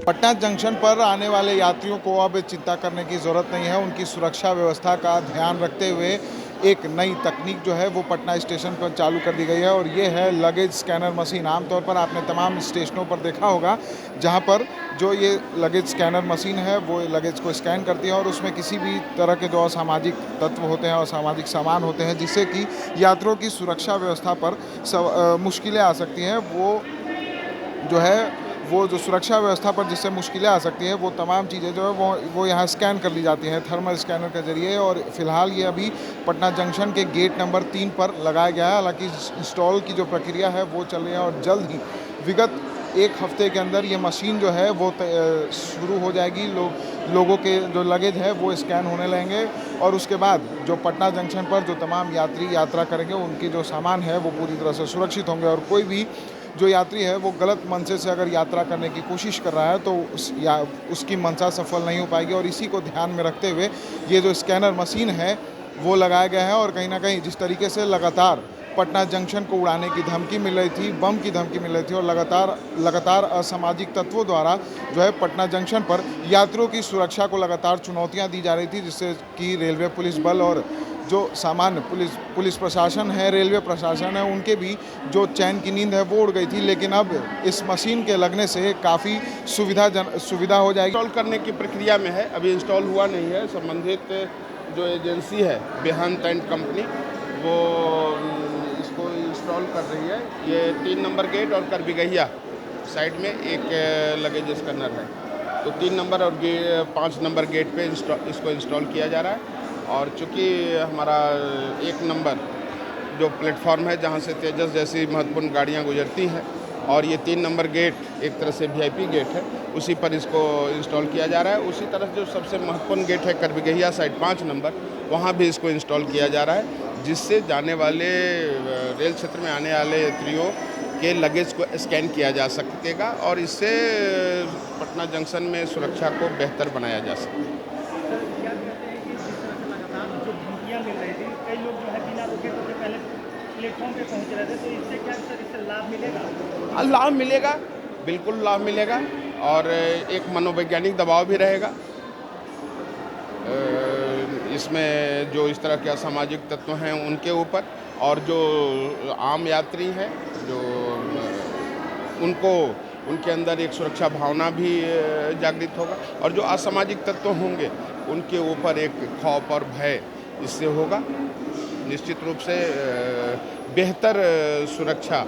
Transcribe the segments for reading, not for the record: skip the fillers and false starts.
Patna junction पर आने वाले यात्रियों को अब चिंता करने की ज़रूरत नहीं है। उनकी सुरक्षा व्यवस्था का ध्यान रखते हुए एक नई तकनीक जो है वो पटना स्टेशन पर चालू कर दी गई है और ये है लगेज स्कैनर मशीन। आमतौर पर आपने तमाम स्टेशनों पर देखा होगा जहाँ पर जो ये लगेज स्कैनर मशीन है वो लगेज को स्कैन करती है और उसमें किसी भी तरह के जो असामाजिक तत्व होते हैं, असामाजिक सामान होते हैं जिससे कि यात्रियों की सुरक्षा व्यवस्था पर मुश्किलें आ सकती हैं। वो जो सुरक्षा व्यवस्था पर जिससे मुश्किलें आ सकती हैं वो तमाम चीज़ें जो है वो यहाँ स्कैन कर ली जाती हैं थर्मल स्कैनर के ज़रिए। और फिलहाल ये अभी पटना जंक्शन के गेट नंबर 3 पर लगाया गया है। हालांकि इंस्टॉल की जो प्रक्रिया है वो चल रही है और जल्द ही विगत एक हफ्ते के अंदर ये मशीन जो है वो शुरू हो जाएगी। लोगों के जो लगेज है वो स्कैन होने लगेंगे और उसके बाद जो पटना जंक्शन पर जो तमाम यात्री यात्रा करेंगे उनकी जो सामान है वो पूरी तरह से सुरक्षित होंगे और कोई भी जो यात्री है वो गलत मंशे से अगर यात्रा करने की कोशिश कर रहा है तो उसकी मंशा सफल नहीं हो पाएगी। और इसी को ध्यान में रखते हुए ये जो स्कैनर मशीन है वो लगाया गया है। और कहीं ना कहीं जिस तरीके से लगातार पटना जंक्शन को उड़ाने की धमकी मिल रही थी, बम की धमकी मिल रही थी और लगातार असामाजिक तत्वों द्वारा जो है पटना जंक्शन पर यात्रियों की सुरक्षा को लगातार चुनौतियां दी जा रही थी, जिससे कि रेलवे पुलिस बल और जो सामान्य पुलिस प्रशासन है, रेलवे प्रशासन है, उनके भी जो चैन की नींद है वो उड़ गई थी। लेकिन अब इस मशीन के लगने से काफ़ी सुविधा हो जाएगी। इंस्टॉल करने की प्रक्रिया में है, अभी इंस्टॉल हुआ नहीं है। संबंधित जो एजेंसी है बेहंत एंड कंपनी वो इसको इंस्टॉल कर रही है। ये 3 नंबर गेट और करबिगहिया साइड में एक लगेज स्कैनर है, तो 3 नंबर और 5 नंबर गेट पे इसको इंस्टॉल किया जा रहा है। और चूँकि हमारा 1 नंबर जो प्लेटफॉर्म है जहाँ से तेजस जैसी महत्वपूर्ण गाड़ियाँ गुजरती हैं और ये 3 नंबर गेट एक तरह से वीआईपी गेट है, उसी पर इसको इंस्टॉल किया जा रहा है। उसी तरह जो सबसे महत्वपूर्ण गेट है करबिगहिया साइड 5 नंबर, वहाँ भी इसको इंस्टॉल किया जा रहा है, जिससे जाने वाले रेल क्षेत्र में आने वाले यात्रियों के लगेज को स्कैन किया जा सकेगा और इससे पटना जंक्शन में सुरक्षा को बेहतर बनाया जा सकेगा। मिल रही थी, कई लोग जो है बिना रुके तो पहले प्लेटफॉर्म पे पहुंच रहे थे, तो इससे क्या सर इससे लाभ मिलेगा? लाभ मिलेगा, बिल्कुल लाभ मिलेगा और एक मनोवैज्ञानिक दबाव भी रहेगा। इसमें जो इस तरह के असामाजिक तत्व हैं उनके ऊपर और जो आम यात्री हैं जो उनके अंदर एक सुरक्षा भावना भी जागृत होगा और जो असामाजिक तत्व होंगे उनके ऊपर एक खौफ और भय इससे होगा। निश्चित रूप से बेहतर सुरक्षा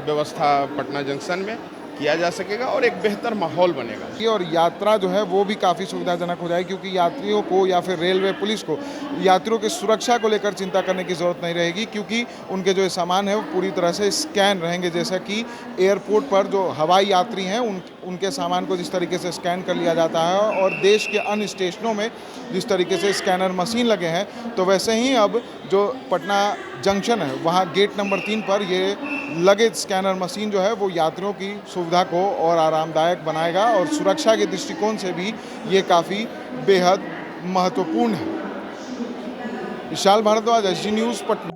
व्यवस्था पटना जंक्शन में किया जा सकेगा और एक बेहतर माहौल बनेगा और यात्रा जो है वो भी काफ़ी सुविधाजनक हो जाएगी, क्योंकि यात्रियों को या फिर रेलवे पुलिस को यात्रियों की सुरक्षा को लेकर चिंता करने की ज़रूरत नहीं रहेगी, क्योंकि उनके जो सामान है वो पूरी तरह से स्कैन रहेंगे। जैसा कि एयरपोर्ट पर जो हवाई यात्री हैं उनके सामान को जिस तरीके से स्कैन कर लिया जाता है और देश के अन्य स्टेशनों में जिस तरीके से स्कैनर मशीन लगे हैं, तो वैसे ही अब जो पटना जंक्शन है वहाँ गेट नंबर 3 पर ये लगेज स्कैनर मशीन जो है वो यात्रियों की सुविधा को और आरामदायक बनाएगा और सुरक्षा के दृष्टिकोण से भी ये काफ़ी बेहद महत्वपूर्ण है। Vishal Bhardwaj, SG news, Patna.